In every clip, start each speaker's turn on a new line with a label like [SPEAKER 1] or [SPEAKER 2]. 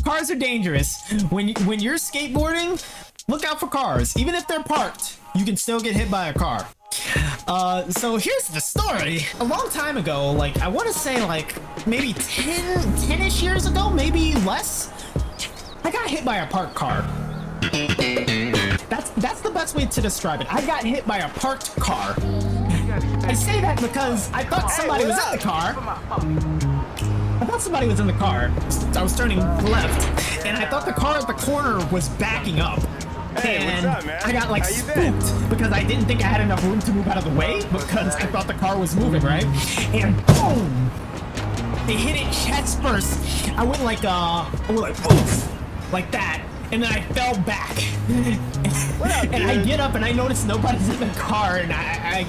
[SPEAKER 1] Cars are dangerous. When you're skateboarding, look out for cars. Even if they're parked, you can still get hit by a car. So here's the story. A long time ago, like I want to say like maybe 10-ish years ago, maybe less, I got hit by a parked car. That's the best way to describe it. I got hit by a parked car. I say that because I thought somebody was in the car. I thought somebody was in the car. I was turning left, and I thought the car at the corner was backing up. And
[SPEAKER 2] what's up, man?
[SPEAKER 1] I got like spooked because I didn't think I had enough room to move out of the way because I thought the car was moving, right? And boom! It hit it chest first. I went like oof, like that. And then I fell back. And I get up and I notice nobody's in the car, and I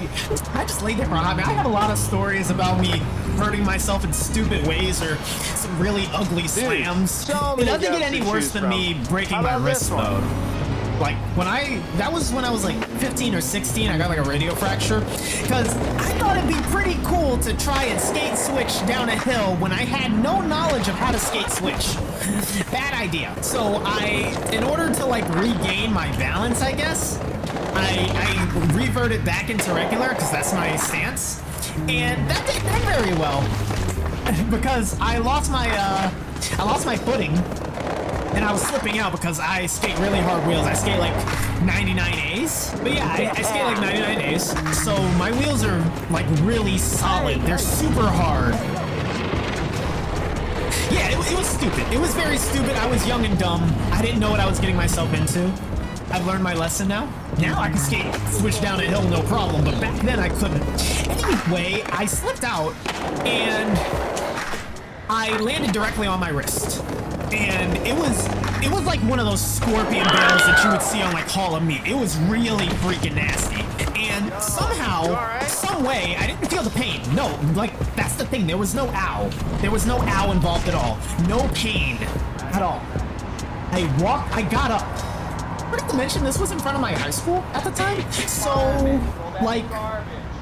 [SPEAKER 1] just laid there for a hot minute. I have a lot of stories about me hurting myself in stupid ways or some really ugly slams. It doesn't get any worse than me breaking my wrist though. Like that was when I was like 15 or 16, I got like a radio fracture because I thought it'd be pretty cool to try and skate switch down a hill when I had no knowledge of how to skate switch. Bad idea. So in order to like regain my balance, I guess, I reverted back into regular because that's my stance, and that didn't end very well because I lost my footing. And I was slipping out because I skate really hard wheels. I skate like 99As. But yeah, I skate like 99As. So my wheels are like really solid. They're super hard. Yeah, it was stupid. It was very stupid. I was young and dumb. I didn't know what I was getting myself into. I've learned my lesson now. Now I can skate, switch down a hill, no problem. But back then I couldn't. Anyway, I slipped out and I landed directly on my wrist. And it was like one of those scorpion barrels that you would see on like Hall of Meat. It was really freaking nasty. And somehow, some way, I didn't feel the pain. No, like that's the thing. There was no ow. There was no ow involved at all. No pain at all. I got up. I forgot to mention this was in front of my high school at the time. So like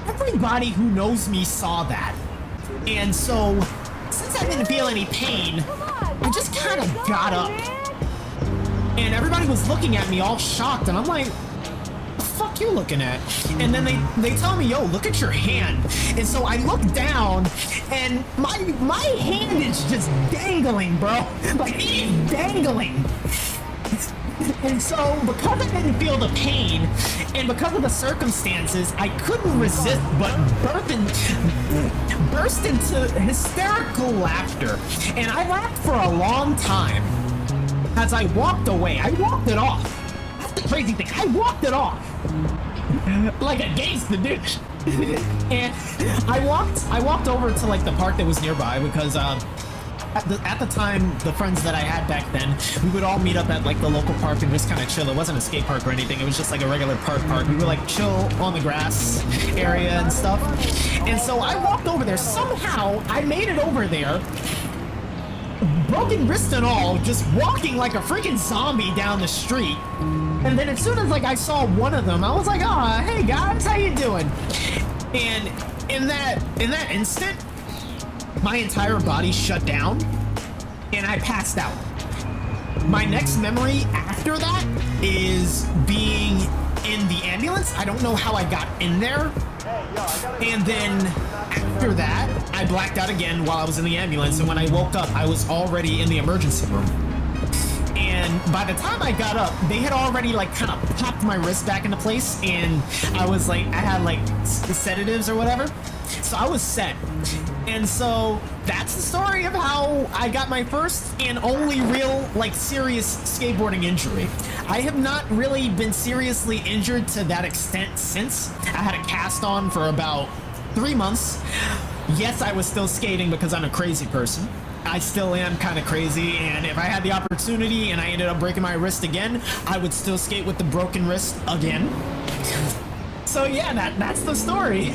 [SPEAKER 1] everybody who knows me saw that. And so since I didn't feel any pain, I just kind of got up, and everybody was looking at me all shocked, and I'm like, the fuck you looking at? And then they tell me, yo, look at your hand. And so I look down, and my hand is just dangling, bro. Like, it is dangling. And so, because I didn't feel the pain, and because of the circumstances, I couldn't resist but burst into hysterical laughter. And I laughed for a long time. As I walked away, I walked it off. That's the crazy thing. I walked it off. Like a gangster, dude. And I walked over to like the park that was nearby because at the time, the friends that I had back then, we would all meet up at like the local park and just kind of chill. It wasn't a skate park or anything. It was just like a regular park. We would like chill on the grass area and stuff. And so I walked over there. Somehow I made it over there, broken wrist and all, just walking like a freaking zombie down the street. And then as soon as like I saw one of them, I was like, "Oh, hey guys, how you doing?" And in that instant, my entire body shut down, and I passed out. My next memory after that is being in the ambulance. I don't know how I got in there. And then after that, I blacked out again while I was in the ambulance, and when I woke up, I was already in the emergency room. And by the time I got up, they had already like kind of popped my wrist back into place, and I had like sedatives or whatever. So I was set. And so that's the story of how I got my first and only real, like, serious skateboarding injury. I have not really been seriously injured to that extent since. I had a cast on for about 3 months. Yes, I was still skating because I'm a crazy person. I still am kind of crazy, and if I had the opportunity and I ended up breaking my wrist again, I would still skate with the broken wrist again. So yeah, that's the story.